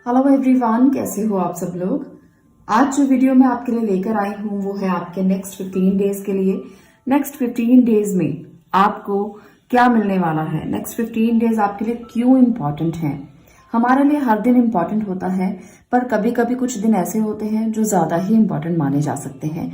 Hello everyone, कैसे हो आप सब लोग। आज जो वीडियो मैं आपके लिए लेकर आई हूँ वो है आपके नेक्स्ट 15 डेज के लिए। नेक्स्ट 15 डेज में आपको क्या मिलने वाला है, नेक्स्ट 15 डेज आपके लिए क्यों इम्पोर्टेंट है। हमारे लिए हर दिन इम्पोर्टेंट होता है, पर कभी कभी कुछ दिन ऐसे होते हैं जो ज्यादा ही इम्पोर्टेंट माने जा सकते हैं।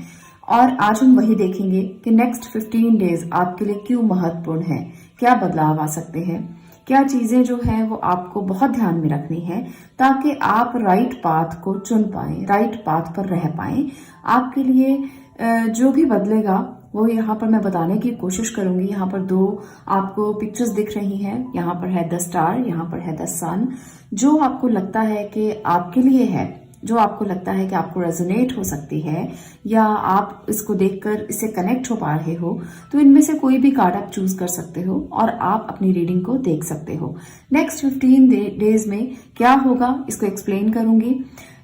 और आज हम वही देखेंगे कि नेक्स्ट 15 डेज आपके लिए क्यों महत्वपूर्ण है, क्या बदलाव आ सकते हैं, क्या चीजें जो हैं वो आपको बहुत ध्यान में रखनी है ताकि आप राइट पाथ को चुन पाएं, राइट पाथ पर रह पाएं। आपके लिए जो भी बदलेगा वो यहाँ पर मैं बताने की कोशिश करूंगी। यहाँ पर दो आपको पिक्चर्स दिख रही हैं, यहाँ पर है द स्टार, यहाँ पर है द सन। जो आपको लगता है कि आपके लिए है, जो आपको लगता है कि आपको रेजोनेट हो सकती है या आप इसको देखकर इससे कनेक्ट हो पा रहे हो, तो इनमें से कोई भी कार्ड आप चूज कर सकते हो और आप अपनी रीडिंग को देख सकते हो। नेक्स्ट 15 डेज में क्या होगा इसको एक्सप्लेन करूंगी।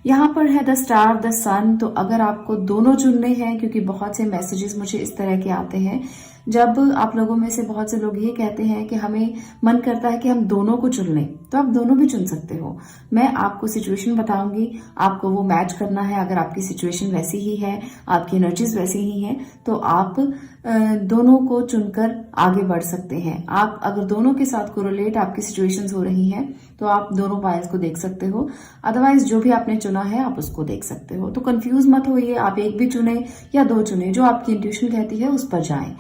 यहाँ पर है द स्टार, द सन। तो अगर आपको दोनों चुनने हैं, क्योंकि बहुत से मैसेजेस मुझे इस तरह के आते हैं, जब आप लोगों में से बहुत से लोग ये कहते हैं कि हमें मन करता है कि हम दोनों को चुन लें, तो आप दोनों भी चुन सकते हो। मैं आपको सिचुएशन बताऊंगी, आपको वो मैच करना है। अगर आपकी सिचुएशन वैसी ही है, आपकी एनर्जीज वैसी ही हैं, तो आप दोनों को चुनकर आगे बढ़ सकते हैं। आप अगर दोनों के साथ कोरिलेट आपकी सिचुएशंस हो रही हैं तो आप दोनों पाइल्स को देख सकते हो। अदरवाइज जो भी आपने चुना है आप उसको देख सकते हो। तो कंफ्यूज मत होइए, आप एक भी चुने या दो चुने, जो आपकी इंट्यूशन कहती है उस पर जाएं।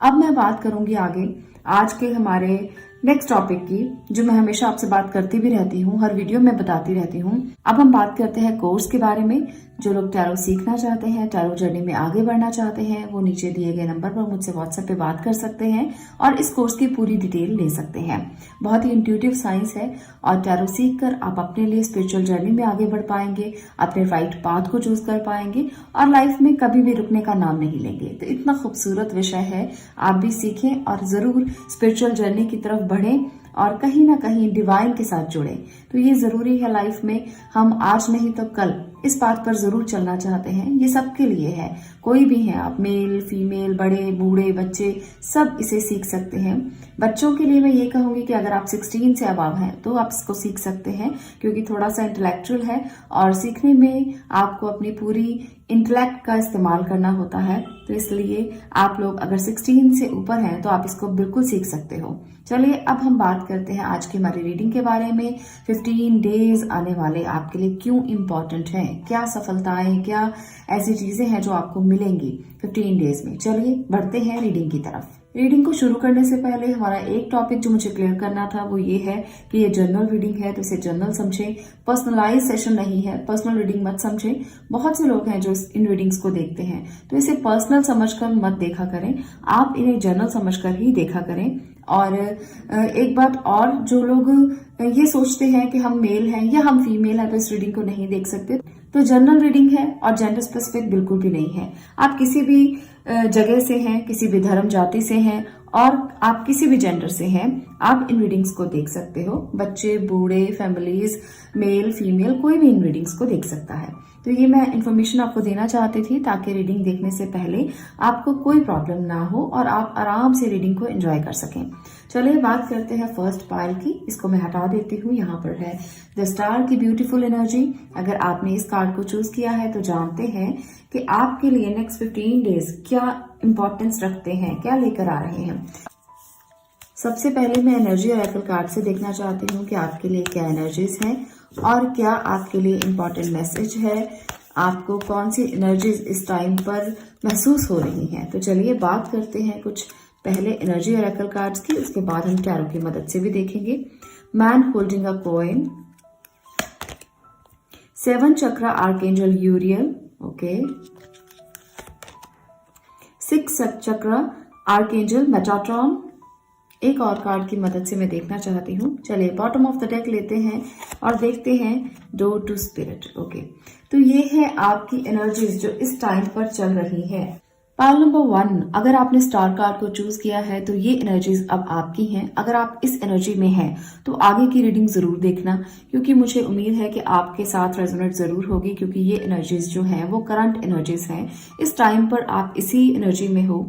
अब मैं बात करूंगी आगे आज के हमारे नेक्स्ट टॉपिक की, जो मैं हमेशा आपसे बात करती भी रहती हूँ, हर वीडियो में बताती रहती हूँ। अब हम बात करते हैं कोर्स के बारे में। जो लोग टैरो सीखना चाहते हैं, टैरो जर्नी में आगे बढ़ना चाहते हैं, वो नीचे दिए गए नंबर पर मुझसे व्हाट्सएप पे बात कर सकते हैं और इस कोर्स की पूरी डिटेल ले सकते हैं। बहुत ही इंट्यूटिव साइंस है और टैरो सीख कर आप अपने लिए स्पिरिचुअल जर्नी में आगे बढ़ पाएंगे, अपने राइट पाथ को चूज कर पाएंगे और लाइफ में कभी भी रुकने का नाम नहीं लेंगे। तो इतना खूबसूरत विषय है, आप भी सीखें और जरूर स्पिरिचुअल जर्नी की तरफ बढ़ें और कहीं ना कहीं डिवाइन के साथ जुड़े। तो ये जरूरी है लाइफ में। हम आज नहीं तो कल इस बात पर जरूर चलना चाहते हैं। ये सबके लिए है, कोई भी है, आप मेल फीमेल, बड़े बूढ़े बच्चे सब इसे सीख सकते हैं। बच्चों के लिए मैं ये कहूंगी कि अगर आप 16 से अबव हैं तो आप इसको सीख सकते हैं, क्योंकि थोड़ा सा इंटेलेक्चुअल है और सीखने में आपको अपनी पूरी इंटेलेक्ट का इस्तेमाल करना होता है। तो इसलिए आप लोग अगर 16 से ऊपर हैं तो आप इसको बिल्कुल सीख सकते हो। चलिए अब हम बात करते हैं आज की हमारी रीडिंग के बारे में। 15 डेज आने वाले आपके लिए क्यों इम्पोर्टेंट हैं, क्या सफलताएं, क्या ऐसी चीजें हैं जो आपको मिलेंगी 15 डेज में। चलिए बढ़ते हैं रीडिंग की तरफ। रीडिंग को शुरू करने से पहले हमारा एक टॉपिक जो मुझे क्लियर करना था वो ये है कि ये जनरल रीडिंग है, तो इसे जनरल समझें, पर्सनलाइज सेशन नहीं है। पर्सनल रीडिंग मत समझें। बहुत से लोग हैं जो इन रीडिंग्स को देखते हैं, तो इसे पर्सनल समझकर मत देखा करें, आप इन्हें जनरल समझकर ही देखा करें। और एक बात और, जो लोग ये सोचते हैं कि हम मेल हैं या हम फीमेल हैं तो इस रीडिंग को नहीं देख सकते, तो जनरल रीडिंग है और जेंडर स्पेसिफिक बिल्कुल भी नहीं है। आप किसी भी जगह से हैं, किसी भी धर्म जाति से हैं और आप किसी भी जेंडर से हैं, आप इन रीडिंग्स को देख सकते हो। बच्चे, बूढ़े, फैमिलीज, मेल फीमेल, कोई भी इन रीडिंग्स को देख सकता है। तो ये मैं इन्फॉर्मेशन आपको देना चाहती थी ताकि रीडिंग देखने से पहले आपको कोई प्रॉब्लम ना हो और आप आराम से रीडिंग को एंजॉय कर सकें। चलिए बात करते हैं फर्स्ट पाइल की। इसको मैं हटा देती हूँ। यहाँ पर है द स्टार की ब्यूटीफुल एनर्जी। अगर आपने इस कार्ड को चूज किया है तो जानते हैं कि आपके लिए नेक्स्ट 15 डेज क्या इंपॉर्टेंस रखते हैं, क्या लेकर आ रहे हैं। सबसे पहले मैं एनर्जी ऑरेकल कार्ड से देखना चाहती हूँ कि आपके लिए क्या एनर्जीज हैं और क्या आपके लिए इम्पोर्टेंट मैसेज है, आपको कौन सी एनर्जीज इस टाइम पर महसूस हो रही हैं। तो चलिए बात करते हैं कुछ पहले एनर्जी ऑरेकल कार्ड्स की, उसके बाद हम टैरो की मदद से भी देखेंगे। मैन होल्डिंग अ कॉइन, 7 चक्र आर्कएंजल यूरियल, ओके, 6 चक्र आर्कएंजल मेटाट्रॉन। एक और कार्ड की मदद से मैं देखना चाहती हूँ। चलिए बॉटम ऑफ द डेक लेते हैं और देखते हैं डोर टू स्पिरिट, ओके। तो ये है आपकी एनर्जीज जो इस टाइम पर चल रही है। पाइल नंबर 1, अगर आपने स्टार कार्ड को चूज किया है तो ये एनर्जीज अब आपकी हैं। अगर आप इस एनर्जी में हैं तो आगे की रीडिंग जरूर देखना, क्योंकि मुझे उम्मीद है कि आपके साथ रेजोनेट जरूर होगी, क्योंकि ये एनर्जीज जो हैं वो करंट एनर्जीज हैं। इस टाइम पर आप इसी एनर्जी में हो।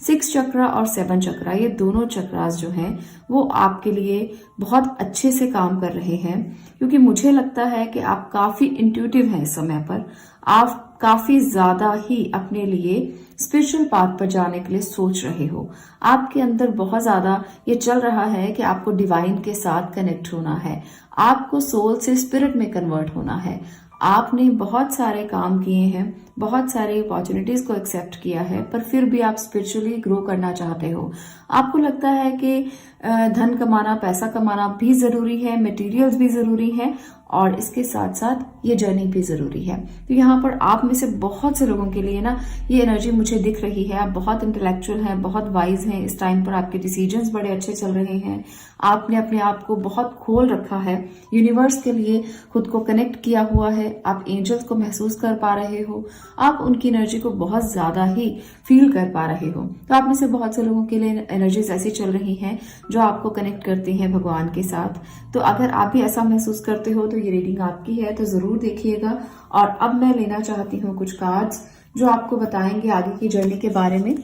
6 चक्रा और 7 चक्रा, ये दोनों चक्रास जो हैं वो आपके लिए बहुत अच्छे से काम कर रहे हैं, क्योंकि मुझे लगता है कि आप काफी इंट्यूटिव हैं इस समय पर। आप काफी ज्यादा ही अपने लिए स्पिरिचुअल पाथ पर जाने के लिए सोच रहे हो। आपके अंदर बहुत ज्यादा ये चल रहा है कि आपको डिवाइन के साथ कनेक्ट होना है, आपको सोल से स्पिरिट में कन्वर्ट होना है। आपने बहुत सारे काम किए हैं, बहुत सारे अपॉर्चुनिटीज को एक्सेप्ट किया है, पर फिर भी आप स्पिरिचुअली ग्रो करना चाहते हो। आपको लगता है कि धन कमाना, पैसा कमाना भी जरूरी है, मटेरियल्स भी जरूरी है, और इसके साथ साथ ये जर्नी भी जरूरी है। तो यहाँ पर आप में से बहुत से लोगों के लिए ना ये एनर्जी मुझे दिख रही है। आप बहुत इंटेलेक्चुअल हैं, बहुत वाइज हैं, इस टाइम पर आपके डिसीजंस बड़े अच्छे चल रहे हैं। आपने अपने आप को बहुत खोल रखा है, यूनिवर्स के लिए खुद को कनेक्ट किया हुआ है। आप एंजल्स को महसूस कर पा रहे हो, आप उनकी एनर्जी को बहुत ज्यादा ही फील कर पा रहे हो। तो आप में से बहुत से लोगों के लिए एनर्जीज ऐसी चल रही हैं जो आपको कनेक्ट करती हैं भगवान के साथ। तो अगर आप भी ऐसा महसूस करते हो तो ये रीडिंग आपकी है, तो जरूर देखिएगा। और अब मैं लेना चाहती हूँ कुछ कार्ड्स जो आपको बताएंगे आगे की जर्नी के बारे में।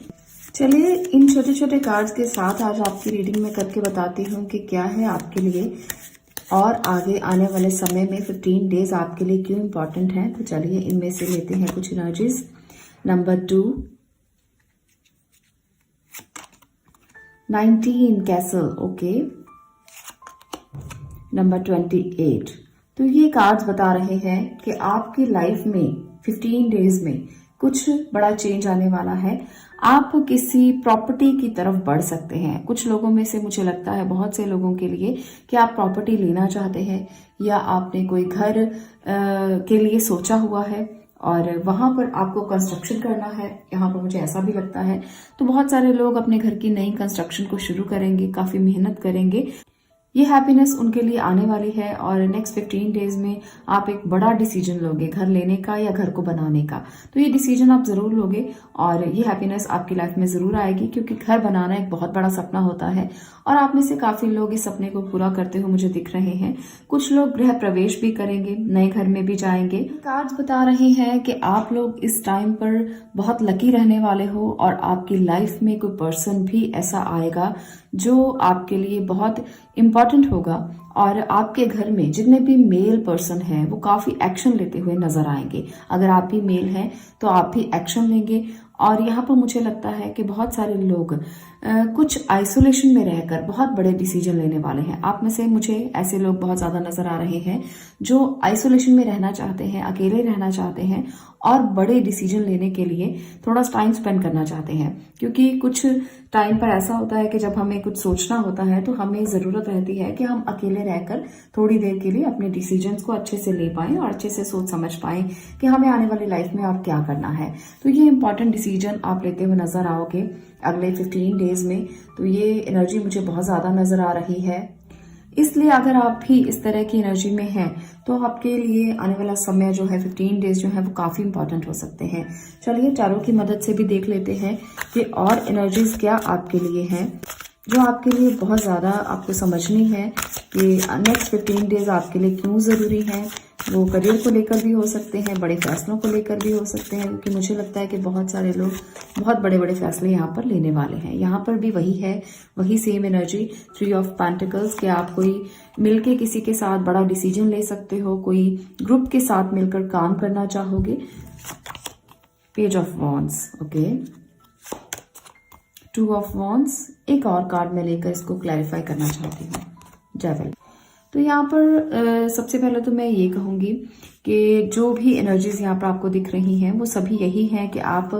चलिए इन छोटे छोटे कार्ड्स के साथ आज आपकी रीडिंग में करके बताती हूँ कि क्या है आपके लिए और आगे आने वाले समय में 15 डेज आपके लिए क्यों इंपॉर्टेंट है। तो चलिए इनमें से लेते हैं कुछ energies. Number 2, 19 castle, okay. Number 28। तो ये कार्ड्स बता रहे हैं कि आपकी लाइफ में 15 डेज में कुछ बड़ा चेंज आने वाला है। आप किसी प्रॉपर्टी की तरफ बढ़ सकते हैं। कुछ लोगों में से मुझे लगता है, बहुत से लोगों के लिए, कि आप प्रॉपर्टी लेना चाहते हैं या आपने कोई घर के लिए सोचा हुआ है और वहां पर आपको कंस्ट्रक्शन करना है। यहाँ पर मुझे ऐसा भी लगता है। तो बहुत सारे लोग अपने घर की नई कंस्ट्रक्शन को शुरू करेंगे, काफी मेहनत करेंगे। ये हैप्पीनेस उनके लिए आने वाली है और नेक्स्ट 15 डेज में आप एक बड़ा डिसीजन लोगे, घर लेने का या घर को बनाने का। तो ये डिसीजन आप जरूर लोगे और ये हैप्पीनेस आपकी लाइफ में जरूर आएगी, क्योंकि घर बनाना एक बहुत बड़ा सपना होता है और आप में से काफी लोग इस सपने को पूरा करते हुए मुझे दिख रहे हैं। कुछ लोग गृह प्रवेश भी करेंगे, नए घर में भी जाएंगे। कार्ड्स बता रहे हैं कि आप लोग इस टाइम पर बहुत लकी रहने वाले हो और आपकी लाइफ में कोई पर्सन भी ऐसा आएगा जो आपके लिए बहुत इम्पॉर्टेंट होगा और आपके घर में जितने भी मेल पर्सन हैं वो काफी एक्शन लेते हुए नजर आएंगे। अगर आप भी मेल हैं तो आप भी एक्शन लेंगे। और यहाँ पर मुझे लगता है कि बहुत सारे लोग कुछ आइसोलेशन में रहकर बहुत बड़े डिसीजन लेने वाले हैं। आप में से मुझे ऐसे लोग बहुत ज्यादा नजर आ रहे हैं जो आइसोलेशन में रहना चाहते हैं, अकेले रहना चाहते हैं और बड़े डिसीजन लेने के लिए थोड़ा टाइम स्पेंड करना चाहते हैं। क्योंकि कुछ टाइम पर ऐसा होता है कि जब हमें कुछ सोचना होता है तो हमें जरूरत रहती है कि हम अकेले रहकर थोड़ी देर के लिए अपने डिसीजंस को अच्छे से ले पाएं और अच्छे से सोच समझ पाएं कि हमें आने वाली लाइफ में और क्या करना है। तो ये इंपॉर्टेंट डिसीजन आप लेते हुए नजर आओगे अगले 15 डेज में। तो ये एनर्जी मुझे बहुत ज्यादा नजर आ रही है। इसलिए अगर आप भी इस तरह की एनर्जी में हैं तो आपके लिए आने वाला समय जो है 15 डेज जो है वो काफी इंपॉर्टेंट हो सकते हैं। चलिए टैरो की मदद से भी देख लेते हैं कि और एनर्जीज क्या आपके लिए हैं जो आपके लिए बहुत ज्यादा आपको समझनी है कि नेक्स्ट 15 डेज आपके लिए क्यों जरूरी है। वो करियर को लेकर भी हो सकते हैं, बड़े फैसलों को लेकर भी हो सकते हैं, क्योंकि मुझे लगता है कि बहुत सारे लोग बहुत बड़े बड़े फैसले यहाँ पर लेने वाले हैं। यहाँ पर भी वही है, वही सेम एनर्जी 3 ऑफ पेंटिकल्स के आप कोई मिलके किसी के साथ बड़ा डिसीजन ले सकते हो, कोई ग्रुप के साथ मिलकर काम करना चाहोगे। Page of wands, okay. 2 of wands. एक और कार्ड में लेकर इसको क्लैरिफाई करना चाहती हूँ, डेविल। तो यहाँ पर सबसे पहले तो मैं ये कहूंगी कि जो भी एनर्जीज यहाँ पर आपको दिख रही हैं वो सभी यही हैं कि आप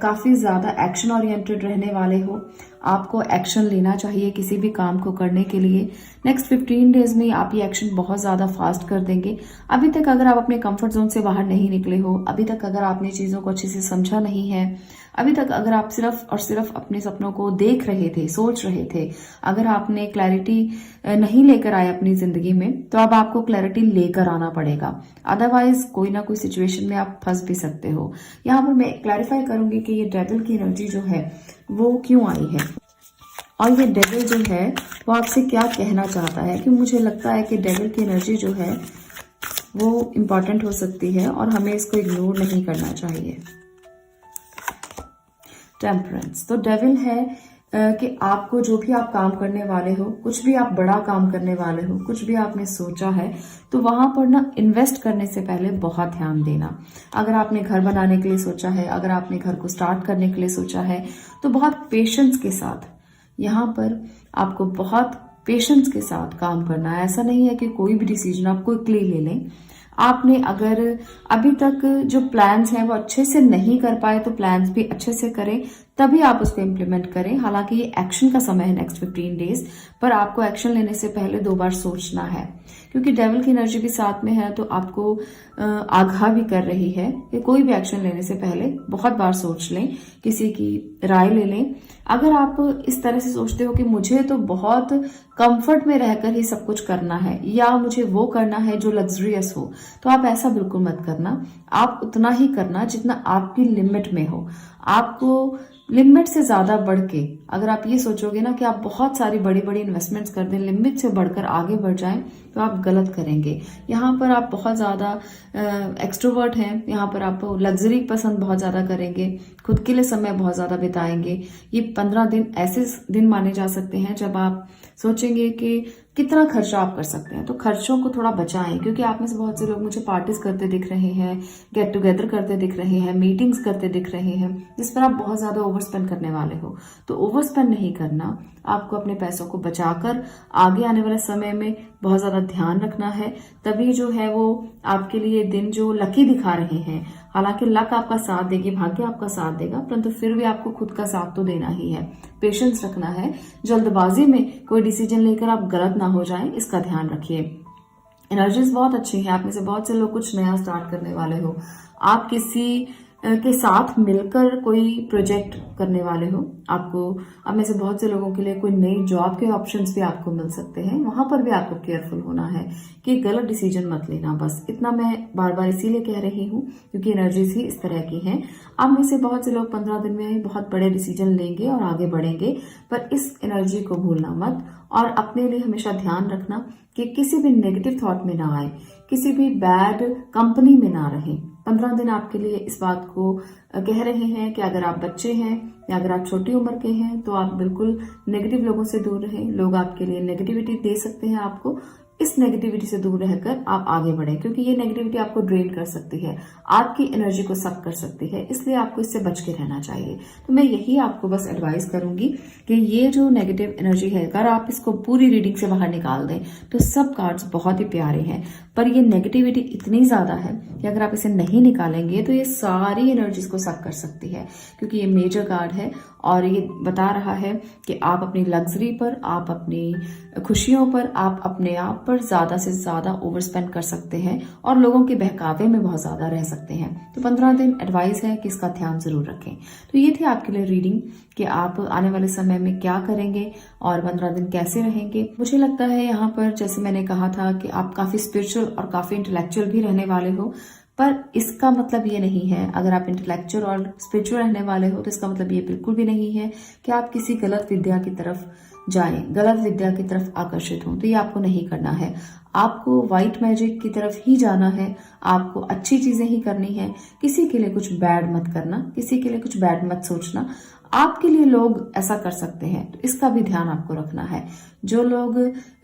काफी ज्यादा एक्शन ओरिएंटेड रहने वाले हो। आपको एक्शन लेना चाहिए किसी भी काम को करने के लिए। नेक्स्ट 15 डेज में आप ये एक्शन बहुत ज्यादा फास्ट कर देंगे। अभी तक अगर आप अपने कंफर्ट जोन से बाहर नहीं निकले हो, अभी तक अगर आपने चीजों को अच्छे से समझा नहीं है, अभी तक अगर आप सिर्फ और सिर्फ अपने सपनों को देख रहे थे, सोच रहे थे, अगर आपने क्लैरिटी नहीं लेकर आए अपनी जिंदगी में, तो अब आपको क्लैरिटी लेकर आना पड़ेगा। अदरवाइज कोई ना कोई सिचुएशन में आप फंस भी सकते हो। यहाँ पर मैं क्लैरिफाई करूंगी कि ये डेविल की एनर्जी जो है वो क्यों आई है और ये डेविल जो है वो आपसे क्या कहना चाहता है। कि मुझे लगता है कि डेविल की एनर्जी जो है वो इम्पॉर्टेंट हो सकती है और हमें इसको इग्नोर नहीं करना चाहिए। टेम्परेंस। तो डेविल है कि आपको जो भी आप काम करने वाले हो, कुछ भी आप बड़ा काम करने वाले हो, कुछ भी आपने सोचा है, तो वहां पर ना इन्वेस्ट करने से पहले बहुत ध्यान देना। अगर आपने घर बनाने के लिए सोचा है, अगर आपने घर को स्टार्ट करने के लिए सोचा है, तो बहुत पेशेंस के साथ यहाँ पर आपको बहुत पेशेंस के साथ काम करना है। ऐसा नहीं है कि कोई भी डिसीजन आप क्विकली ले लें। आपने अगर अभी तक जो प्लान्स हैं वो अच्छे से नहीं कर पाए तो प्लान्स भी अच्छे से करें, तभी आप उसको इम्प्लीमेंट करें। हालांकि ये एक्शन का समय है नेक्स्ट 15 डेज, पर आपको एक्शन लेने से पहले 2 बार सोचना है, क्योंकि डेविल की एनर्जी भी साथ में है, तो आपको आगाह भी कर रही है कि कोई भी एक्शन लेने से पहले बहुत बार सोच लें, किसी की राय ले लें। अगर आप इस तरह से सोचते हो कि मुझे तो बहुत कंफर्ट में रहकर ही सब कुछ करना है, या मुझे वो करना है जो लग्जरियस हो, तो आप ऐसा बिल्कुल मत करना। आप उतना ही करना जितना आपकी लिमिट में हो। आपको लिमिट से ज्यादा बढ़ के अगर आप ये सोचोगे ना कि आप बहुत सारी बड़ी बड़ी इन्वेस्टमेंट्स कर दें, लिमिट से बढ़कर आगे बढ़ जाएं, तो आप गलत करेंगे। यहाँ पर आप बहुत ज्यादा एक्सट्रोवर्ट हैं, यहाँ पर आप लग्जरी पसंद बहुत ज्यादा करेंगे, खुद के लिए समय बहुत ज्यादा बिताएंगे। ये 15 दिन ऐसे दिन माने जा सकते हैं जब आप सोचेंगे कि कितना खर्चा आप कर सकते हैं। तो खर्चों को थोड़ा बचाएं, क्योंकि आप में से बहुत से लोग मुझे पार्टीज करते दिख रहे हैं, गेट टुगेदर करते दिख रहे हैं, मीटिंग्स करते दिख रहे हैं, जिस पर आप बहुत ज्यादा ओवर स्पेंड करने वाले हो। तो ओवर स्पेंड नहीं करना, आपको अपने पैसों को बचाकर आगे आने वाले समय में बहुत ज्यादा ध्यान रखना है। तभी जो है वो आपके लिए दिन जो लकी दिखा रहे हैं, हालांकि लक आपका साथ देगी, भाग्य आपका साथ देगा, परंतु फिर भी आपको खुद का साथ तो देना ही है। पेशेंस रखना है, जल्दबाजी में कोई डिसीजन लेकर आप गलत ना हो जाएं, इसका ध्यान रखिए। एनर्जीज बहुत अच्छी है, आप में से बहुत से लोग कुछ नया स्टार्ट करने वाले हो, आप किसी के साथ मिलकर कोई प्रोजेक्ट करने वाले हो। आपको अब में से बहुत से लोगों के लिए कोई नई जॉब के ऑप्शंस भी आपको मिल सकते हैं। वहां पर भी आपको केयरफुल होना है कि गलत डिसीजन मत लेना। बस इतना मैं बार बार इसीलिए कह रही हूँ क्योंकि एनर्जीज ही इस तरह की हैं। अब में से बहुत से लोग 15 दिन में बहुत बड़े डिसीजन लेंगे और आगे बढ़ेंगे, पर इस एनर्जी को भूलना मत और अपने लिए हमेशा ध्यान रखना कि किसी भी नेगेटिव थॉट में ना आए, किसी भी बैड कंपनी में ना रहें। 15 दिन आपके लिए इस बात को कह रहे हैं कि अगर आप बच्चे हैं या अगर आप छोटी उम्र के हैं तो आप बिल्कुल नेगेटिव लोगों से दूर रहें। लोग आपके लिए नेगेटिविटी दे सकते हैं आपको, इस नेगेटिविटी से दूर रहकर आप आगे बढ़ें, क्योंकि ये नेगेटिविटी आपको ड्रेन कर सकती है, आपकी एनर्जी को सक कर सकती है, इसलिए आपको इससे बच के रहना चाहिए। तो मैं यही आपको बस एडवाइस करूंगी कि ये जो नेगेटिव एनर्जी है, अगर आप इसको पूरी रीडिंग से बाहर निकाल दें तो सब कार्ड्स बहुत ही प्यारे हैं, पर ये नेगेटिविटी इतनी ज्यादा है कि अगर आप इसे नहीं निकालेंगे तो ये सारी एनर्जीज को सक कर सकती है, क्योंकि ये मेजर कार्ड है और ये बता रहा है कि आप अपनी लग्जरी पर, आप अपनी खुशियों पर, आप अपने आप पर ज्यादा से ज्यादा ओवर स्पेंड कर सकते हैं और लोगों के बहकावे में बहुत ज्यादा रह सकते हैं। तो 15 दिन एडवाइस है कि इसका ध्यान जरूर रखें। तो ये थी आपके लिए रीडिंग कि आप आने वाले समय में क्या करेंगे और 15 दिन कैसे रहेंगे। मुझे लगता है यहाँ पर जैसे मैंने कहा था कि आप काफी स्पिरिचुअल और काफी इंटेलेक्चुअल भी रहने वाले हो, पर इसका मतलब ये नहीं है, अगर आप इंटेलेक्चुअल और स्पिरिचुअल रहने वाले हो तो इसका मतलब ये बिल्कुल भी नहीं है कि आप किसी गलत विद्या की तरफ जाएं, गलत विद्या की तरफ आकर्षित हो। तो ये आपको नहीं करना है, आपको व्हाइट मैजिक की तरफ ही जाना है, आपको अच्छी चीजें ही करनी है। किसी के लिए कुछ बैड मत करना, किसी के लिए कुछ बैड मत सोचना। आपके लिए लोग ऐसा कर सकते हैं, तो इसका भी ध्यान आपको रखना है। जो लोग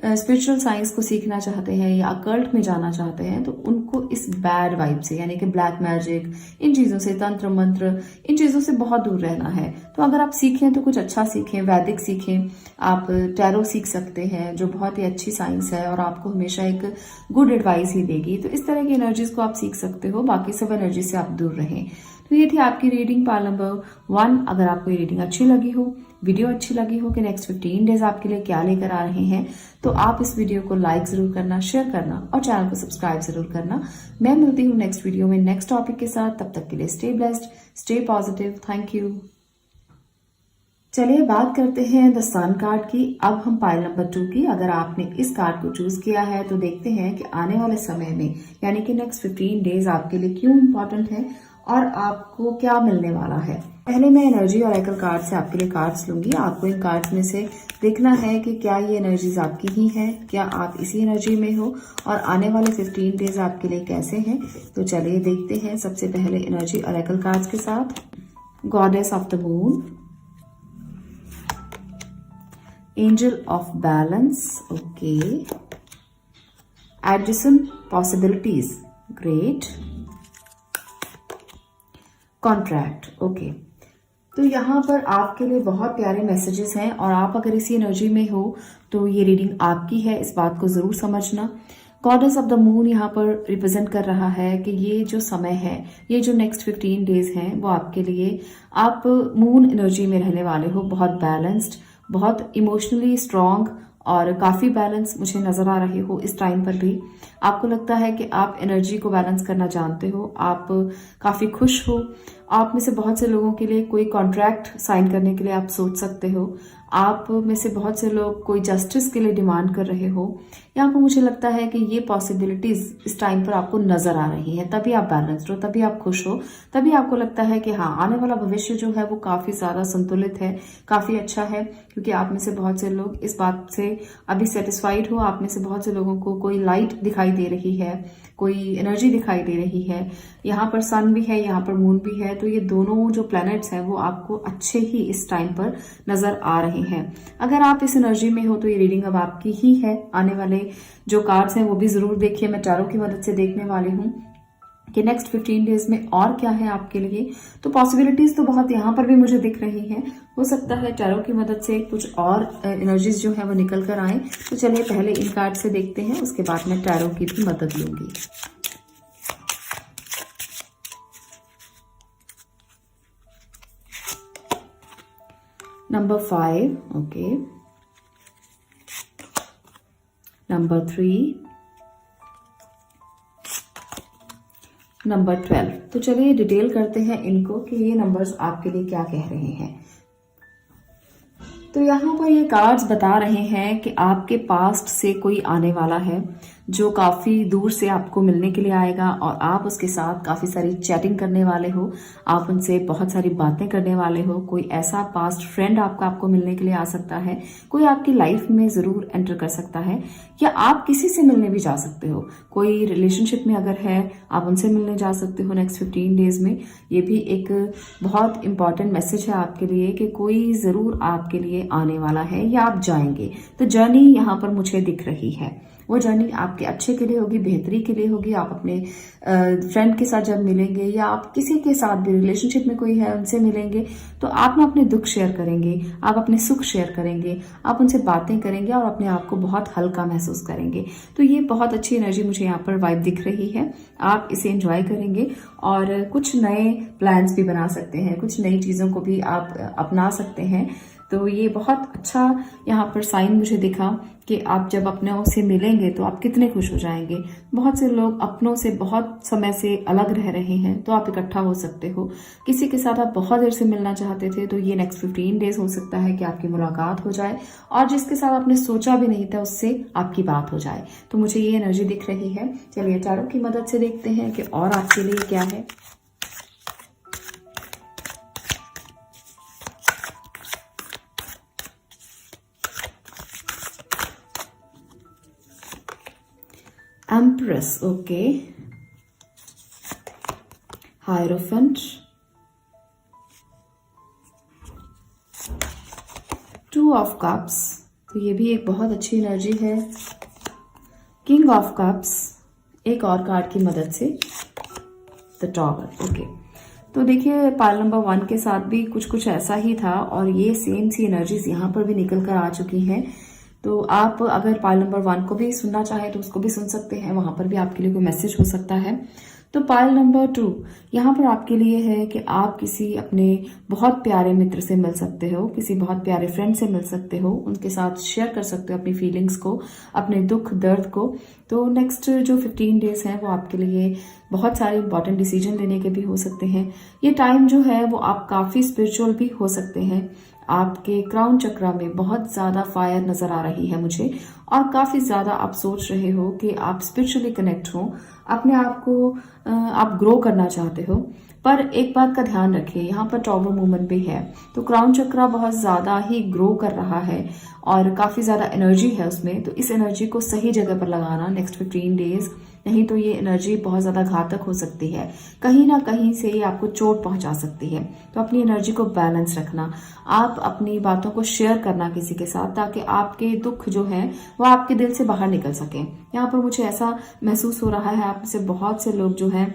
स्पिरिचुअल साइंस को सीखना चाहते हैं या अकल्ट में जाना चाहते हैं तो उनको इस बैड वाइब से, यानी कि ब्लैक मैजिक, इन चीजों से, तंत्र मंत्र, इन चीजों से बहुत दूर रहना है। तो अगर आप सीखें तो कुछ अच्छा सीखें, वैदिक सीखें, आप टैरो सीख सकते हैं जो बहुत ही अच्छी साइंस है और आपको हमेशा एक गुड एडवाइस ही देगी। तो इस तरह की एनर्जीज को आप सीख सकते हो, बाकी सब एनर्जी से आप दूर रहें। तो ये थी आपकी रीडिंग पार्ट नंबर 1। अगर आपको ये रीडिंग अच्छी लगी हो, वीडियो अच्छी लगी हो कि नेक्स्ट 15 डेज आपके लिए क्या लेकर आ रहे हैं, तो आप इस वीडियो को लाइक जरूर करना, शेयर करना और चैनल को सब्सक्राइब जरूर करना। मैं मिलती हूँ नेक्स्ट वीडियो में नेक्स्ट टॉपिक के साथ। तब तक के लिए stay blessed, stay positive. Thank you. चलिए बात करते हैं द सन कार्ड की। अब हम पाइल नंबर 2 की। अगर आपने इस कार्ड को चूज किया है तो देखते हैं कि आने वाले समय में, यानी कि नेक्स्ट 15 डेज आपके लिए क्यों इंपॉर्टेंट है और आपको क्या मिलने वाला है। पहले मैं एनर्जी ऑरेकल कार्ड से आपके लिए कार्ड्स लूंगी। आपको इन कार्ड्स में से देखना है कि क्या ये एनर्जीज आपकी ही हैं, क्या आप इसी एनर्जी में हो और आने वाले 15 डेज आपके लिए कैसे हैं। तो चलिए देखते हैं सबसे पहले एनर्जी ऑरेकल कार्ड्स के साथ। Goddess of the moon, angel of balance, okay, adjacent possibilities, great, contract, okay. तो यहाँ पर आपके लिए बहुत प्यारे मैसेजेस हैं और आप अगर इसी एनर्जी में हो तो ये रीडिंग आपकी है, इस बात को जरूर समझना। गॉडेस ऑफ द मून यहाँ पर रिप्रेजेंट कर रहा है कि ये जो समय है, ये जो नेक्स्ट 15 डेज हैं वो आपके लिए, आप मून एनर्जी में रहने वाले हो, बहुत बैलेंस्ड, बहुत इमोशनली स्ट्रांग और काफी बैलेंस मुझे नजर आ रहे हो इस टाइम पर भी। आपको लगता है कि आप एनर्जी को बैलेंस करना जानते हो, आप काफी खुश हो। आप में से बहुत से लोगों के लिए कोई कॉन्ट्रैक्ट साइन करने के लिए आप सोच सकते हो। आप में से बहुत से लोग कोई जस्टिस के लिए डिमांड कर रहे हो। यहाँ पर मुझे लगता है कि ये पॉसिबिलिटीज इस टाइम पर आपको नजर आ रही हैं, तभी आप बैलेंस्ड हो, तभी आप खुश हो, तभी आपको लगता है कि हाँ, आने वाला भविष्य जो है वो काफी ज्यादा संतुलित है, काफी अच्छा है। क्योंकि आप में से बहुत से लोग इस बात से अभी सेटिस्फाइड हो। आप में से बहुत से लोगों को कोई लाइट दिखाई दे रही है, कोई एनर्जी दिखाई दे रही है। यहाँ पर सन भी है, यहाँ पर मून भी है, तो ये दोनों जो प्लैनेट्स हैं वो आपको अच्छे ही इस टाइम पर नजर आ रहे हैं। अगर आप इस एनर्जी में हो तो ये रीडिंग अब आपकी ही है। आने वाले जो कार्ड्स हैं वो भी जरूर देखिए, मैं टैरो की मदद से देखने वाली हूँ कि नेक्स्ट 15 डेज में और क्या है आपके लिए। तो पॉसिबिलिटीज तो बहुत यहाँ पर भी मुझे दिख रही हैं। हो सकता है टैरो की मदद से कुछ और एनर्जीज जो है वो निकल कर आए। तो चलिए पहले इन कार्ड से देखते हैं, उसके बाद मैं टैरो की भी मदद लूंगी। Number 5, okay, number 3, number 12। तो चलिए डिटेल करते हैं इनको कि ये नंबर्स आपके लिए क्या कह रहे हैं। तो यहाँ पर ये कार्ड्स बता रहे हैं कि आपके पास्ट से कोई आने वाला है जो काफी दूर से आपको मिलने के लिए आएगा और आप उसके साथ काफी सारी चैटिंग करने वाले हो, आप उनसे बहुत सारी बातें करने वाले हो। कोई ऐसा पास्ट फ्रेंड आपको मिलने के लिए आ सकता है, कोई आपकी लाइफ में जरूर एंटर कर सकता है, या आप किसी से मिलने भी जा सकते हो। कोई रिलेशनशिप में अगर है, आप उनसे मिलने जा सकते हो नेक्स्ट 15 डेज में। ये भी एक बहुत इंपॉर्टेंट मैसेज है आपके लिए कि कोई जरूर आपके लिए आने वाला है या आप जाएंगे। तो जर्नी यहाँ पर मुझे दिख रही है, वो जर्नी आपके अच्छे के लिए होगी, बेहतरी के लिए होगी। आप अपने फ्रेंड के साथ जब मिलेंगे या आप किसी के साथ भी रिलेशनशिप में कोई है उनसे मिलेंगे तो आप ना अपने दुख शेयर करेंगे, आप अपने सुख शेयर करेंगे, आप उनसे बातें करेंगे और अपने आप को बहुत हल्का महसूस करेंगे। तो ये बहुत अच्छी एनर्जी मुझे यहाँ पर वाइब दिख रही है। आप इसे एंजॉय करेंगे और कुछ नए प्लान्स भी बना सकते हैं, कुछ नई चीजों को भी आप अपना सकते हैं। तो ये बहुत अच्छा यहाँ पर साइन मुझे दिखा कि आप जब अपनों से मिलेंगे तो आप कितने खुश हो जाएंगे। बहुत से लोग अपनों से बहुत समय से अलग रह रहे हैं तो आप इकट्ठा हो सकते हो। किसी के साथ आप बहुत देर से मिलना चाहते थे तो ये नेक्स्ट 15 डेज हो सकता है कि आपकी मुलाकात हो जाए और जिसके साथ आपने सोचा भी नहीं था उससे आपकी बात हो जाए। तो मुझे ये एनर्जी दिख रही है। चलिए टैरो की मदद से देखते हैं कि और आपके लिए क्या है। Empress, okay, Hierophant, 2 of Cups, तो ये भी एक बहुत अच्छी एनर्जी है। King of Cups, एक और कार्ड की मदद से The Tower, ओके। तो देखिए पाइल नंबर 1 के साथ भी कुछ ऐसा ही था और ये सेम सी एनर्जीज यहाँ पर भी निकल कर आ चुकी हैं। तो आप अगर पाइल नंबर 1 को भी सुनना चाहें तो उसको भी सुन सकते हैं, वहां पर भी आपके लिए कोई मैसेज हो सकता है। तो पाइल नंबर 2 यहाँ पर आपके लिए है कि आप किसी अपने बहुत प्यारे मित्र से मिल सकते हो, किसी बहुत प्यारे फ्रेंड से मिल सकते हो, उनके साथ शेयर कर सकते हो अपनी फीलिंग्स को, अपने दुख दर्द को। तो नेक्स्ट जो 15 डेज हैं वो आपके लिए बहुत सारे इंपॉर्टेंट डिसीजन लेने के भी हो सकते हैं। ये टाइम जो है वो आप काफी स्पिरिचुअल भी हो सकते हैं। आपके क्राउन चक्रा में बहुत ज्यादा फायर नजर आ रही है मुझे और काफी ज्यादा आप सोच रहे हो कि आप स्पिरिचुअली कनेक्ट हो, अपने आप को आप ग्रो करना चाहते हो। पर एक बात का ध्यान रखिए, यहाँ पर टॉवर मूवमेंट भी है, तो क्राउन चक्रा बहुत ज्यादा ही ग्रो कर रहा है और काफी ज्यादा एनर्जी है उसमें। तो इस एनर्जी को सही जगह पर लगाना नेक्स्ट 15 डेज, नहीं तो ये एनर्जी बहुत ज्यादा घातक हो सकती है, कहीं ना कहीं से ये आपको चोट पहुंचा सकती है। तो अपनी एनर्जी को बैलेंस रखना, आप अपनी बातों को शेयर करना किसी के साथ, ताकि आपके दुख जो है वो आपके दिल से बाहर निकल सके। यहाँ पर मुझे ऐसा महसूस हो रहा है आप में से बहुत से लोग जो हैं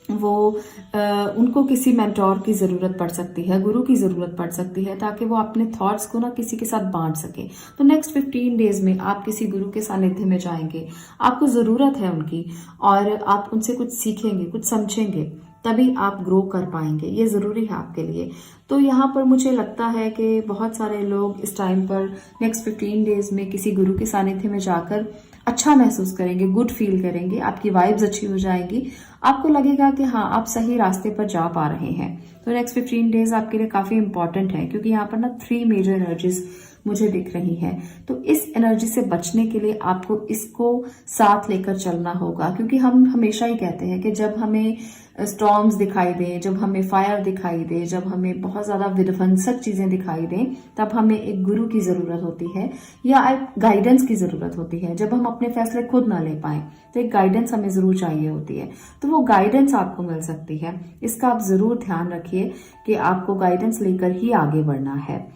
वो उनको किसी मेंटोर की ज़रूरत पड़ सकती है, गुरु की ज़रूरत पड़ सकती है, ताकि वो अपने थॉट्स को ना किसी के साथ बांट सके। तो नेक्स्ट 15 डेज में आप किसी गुरु के सानिध्य में जाएंगे, आपको ज़रूरत है उनकी, और आप उनसे कुछ सीखेंगे, कुछ समझेंगे, तभी आप ग्रो कर पाएंगे। ये ज़रूरी है आपके लिए। तो यहाँ पर मुझे लगता है कि बहुत सारे लोग इस टाइम पर नेक्स्ट 15 डेज में किसी गुरु के सानिध्य में जाकर अच्छा महसूस करेंगे, गुड फील करेंगे, आपकी वाइब्स अच्छी हो जाएंगी, आपको लगेगा कि हाँ आप सही रास्ते पर जा पा रहे हैं। तो नेक्स्ट 15 डेज आपके लिए काफी इंपॉर्टेंट है, क्योंकि यहाँ पर ना 3 मेजर एनर्जीज मुझे दिख रही है। तो इस एनर्जी से बचने के लिए आपको इसको साथ लेकर चलना होगा, क्योंकि हम हमेशा ही कहते हैं कि जब हमें स्टॉर्म्स दिखाई दें, जब हमें फायर दिखाई दे, जब हमें बहुत ज्यादा विध्वंसक चीजें दिखाई दें, तब हमें एक गुरु की जरूरत होती है या एक गाइडेंस की जरूरत होती है। जब हम अपने फैसले खुद ना ले पाए तो एक गाइडेंस हमें जरूर चाहिए होती है। तो वो गाइडेंस आपको मिल सकती है, इसका आप जरूर ध्यान रखिए कि आपको गाइडेंस लेकर ही आगे बढ़ना है।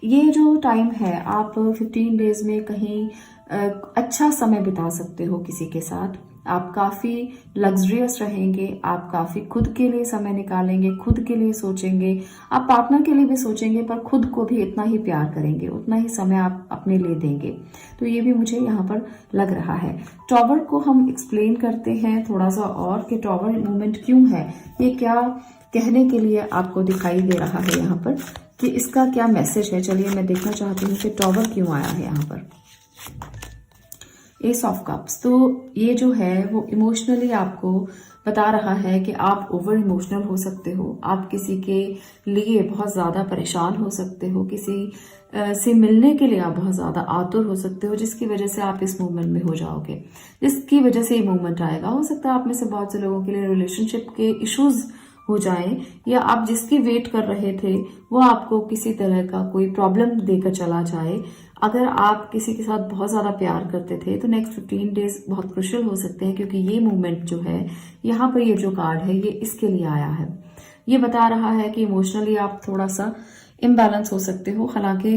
ये जो टाइम है, आप 15 डेज में कहीं अच्छा समय बिता सकते हो किसी के साथ, आप काफी लग्जरियस रहेंगे, आप काफी खुद के लिए समय निकालेंगे, खुद के लिए सोचेंगे, आप पार्टनर के लिए भी सोचेंगे, पर खुद को भी इतना ही प्यार करेंगे, उतना ही समय आप अपने लिए देंगे। तो ये भी मुझे यहाँ पर लग रहा है। टॉवर को हम एक्सप्लेन करते हैं थोड़ा सा और, कि टॉवर मूवमेंट क्यों है, ये क्या कहने के लिए आपको दिखाई दे रहा है यहाँ पर, कि इसका क्या मैसेज है। चलिए मैं देखना चाहती हूँ कि टॉवर क्यों आया है यहाँ पर। एस ऑफ कप्स, तो ये जो है वो इमोशनली आपको बता रहा है कि आप ओवर इमोशनल हो सकते हो, आप किसी के लिए बहुत ज्यादा परेशान हो सकते हो, किसी से मिलने के लिए आप बहुत ज्यादा आतुर हो सकते हो, जिसकी वजह से आप इस मूवमेंट में हो जाओगे, जिसकी वजह से ये मूवमेंट आएगा। हो सकता है आप में से बहुत से लोगों के लिए रिलेशनशिप के इश्यूज हो जाए, या आप जिसकी वेट कर रहे थे वो आपको किसी तरह का कोई प्रॉब्लम देकर चला जाए। अगर आप किसी के साथ बहुत ज्यादा प्यार करते थे तो नेक्स्ट 15 डेज बहुत क्रुशियल हो सकते हैं, क्योंकि ये मूवमेंट जो है यहाँ पर, ये जो कार्ड है ये इसके लिए आया है। ये बता रहा है कि इमोशनली आप थोड़ा सा इम्बैलेंस हो सकते हो। हालांकि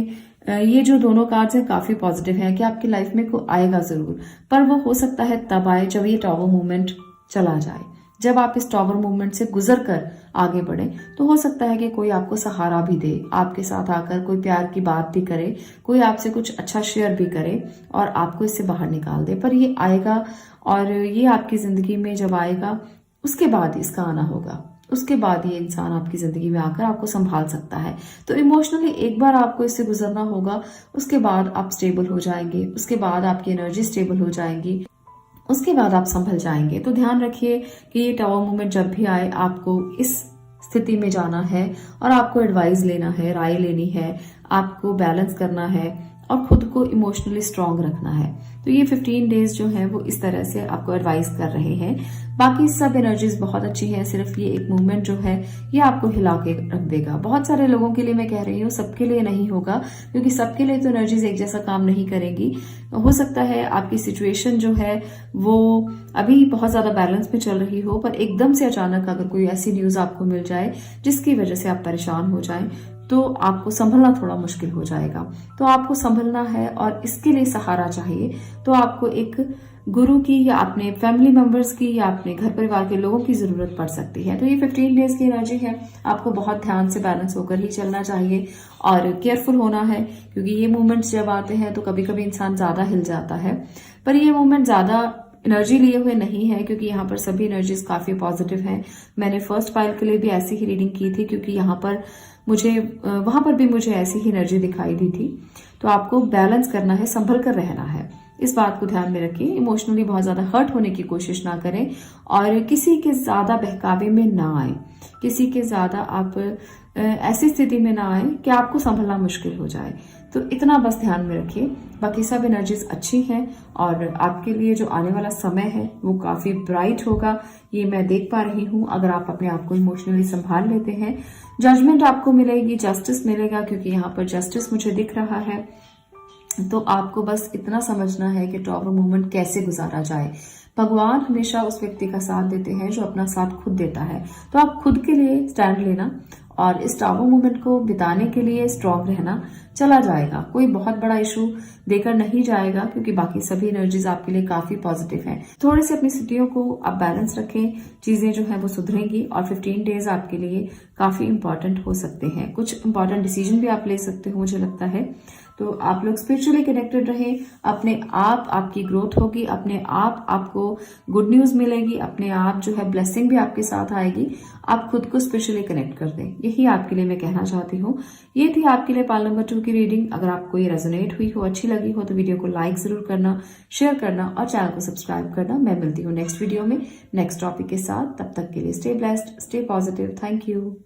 ये जो दोनों कार्ड्स हैं काफी पॉजिटिव है कि आपकी लाइफ में कोई आएगा जरूर, पर वो हो सकता है तब आए जब ये टॉवर मूवमेंट चला जाए। जब आप इस टॉवर मूवमेंट से गुजर कर आगे बढ़े तो हो सकता है कि कोई आपको सहारा भी दे, आपके साथ आकर कोई प्यार की बात भी करे, कोई आपसे कुछ अच्छा शेयर भी करे और आपको इससे बाहर निकाल दे। पर ये आएगा, और ये आपकी जिंदगी में जब आएगा उसके बाद इसका आना होगा, उसके बाद ये इंसान आपकी जिंदगी में आकर आपको संभाल सकता है। तो इमोशनली एक बार आपको इससे गुजरना होगा, उसके बाद आप स्टेबल हो जाएंगे, उसके बाद आपकी एनर्जी स्टेबल हो जाएगी, उसके बाद आप संभल जाएंगे। तो ध्यान रखिए कि ये टावर मूवमेंट जब भी आए आपको इस स्थिति में जाना है और आपको एडवाइस लेना है, राय लेनी है, आपको बैलेंस करना है और खुद को इमोशनली स्ट्रांग रखना है। तो ये 15 डेज जो है वो इस तरह से आपको एडवाइस कर रहे हैं। बाकी सब एनर्जीज बहुत अच्छी हैं, सिर्फ ये एक मूवमेंट जो है ये आपको हिला के रख देगा। बहुत सारे लोगों के लिए मैं कह रही हूँ, सबके लिए नहीं होगा, क्योंकि सबके लिए तो एनर्जीज एक जैसा काम नहीं करेगी। हो सकता है आपकी सिचुएशन जो है वो अभी बहुत ज्यादा बैलेंस में चल रही हो, पर एकदम से अचानक अगर कोई ऐसी न्यूज आपको मिल जाए जिसकी वजह से आप परेशान हो जाएं, तो आपको संभलना थोड़ा मुश्किल हो जाएगा। तो आपको संभलना है और इसके लिए सहारा चाहिए। तो आपको एक गुरु की या अपने फैमिली मेंबर्स की या अपने घर परिवार के लोगों की जरूरत पड़ सकती है। तो ये 15 डेज की एनर्जी है, आपको बहुत ध्यान से बैलेंस होकर ही चलना चाहिए और केयरफुल होना है, क्योंकि ये मूवमेंट्स जब आते हैं तो कभी कभी इंसान ज्यादा हिल जाता है। पर ये मूवमेंट ज्यादा एनर्जी लिए हुए नहीं है, क्योंकि यहाँ पर सभी एनर्जीज काफी पॉजिटिव हैं। मैंने फर्स्ट पाइल के लिए भी ऐसी ही रीडिंग की थी, क्योंकि यहाँ पर वहां पर भी मुझे ऐसी ही एनर्जी दिखाई दी थी। तो आपको बैलेंस करना है, संभल कर रहना है, इस बात को ध्यान में रखिए। इमोशनली बहुत ज्यादा हर्ट होने की कोशिश ना करें और किसी के ज्यादा बहकावे में ना आए, किसी के ज्यादा आप ऐसी स्थिति में ना आए कि आपको संभलना मुश्किल हो जाए। तो इतना बस ध्यान में रखिए। बाकी सब एनर्जीज अच्छी हैं और आपके लिए जो आने वाला समय है वो काफी ब्राइट होगा, ये मैं देख पा रही हूँ। अगर आप अपने आप को इमोशनली संभाल लेते हैं, जजमेंट आपको मिलेगी, जस्टिस मिलेगा, क्योंकि यहाँ पर जस्टिस मुझे दिख रहा है। तो आपको बस इतना समझना है कि टॉवर मूवमेंट कैसे गुजारा जाए। भगवान हमेशा उस व्यक्ति का साथ देते हैं जो अपना साथ खुद देता है। तो आप खुद के लिए स्टैंड लेना और इस टावर मूवमेंट को बिताने के लिए स्ट्रांग रहना, चला जाएगा। कोई बहुत बड़ा इशू देकर नहीं जाएगा, क्योंकि बाकी सभी एनर्जीज आपके लिए काफी पॉजिटिव हैं। थोड़ी सी अपनी स्थितियों को आप बैलेंस रखें, चीजें जो है वो सुधरेंगी और 15 डेज आपके लिए काफी इंपॉर्टेंट हो सकते हैं। कुछ इंपॉर्टेंट डिसीजन भी आप ले सकते हो, मुझे लगता है। तो आप लोग स्पिरिचुअली कनेक्टेड रहे, अपने आप आपकी ग्रोथ होगी, अपने आप आपको गुड न्यूज मिलेगी, अपने आप जो है ब्लेसिंग भी आपके साथ आएगी। आप खुद को स्पिरिचुअली कनेक्ट कर दें, यही आपके लिए मैं कहना चाहती हूँ। ये थी आपके लिए पाल नंबर 2 की रीडिंग। अगर आपको ये रेजोनेट हुई हो, अच्छी लगी हो, तो वीडियो को लाइक जरूर करना, शेयर करना और चैनल को सब्सक्राइब करना। मैं मिलती हूँ नेक्स्ट वीडियो में नेक्स्ट टॉपिक के साथ। तब तक के लिए stay blessed, stay positive. Thank you.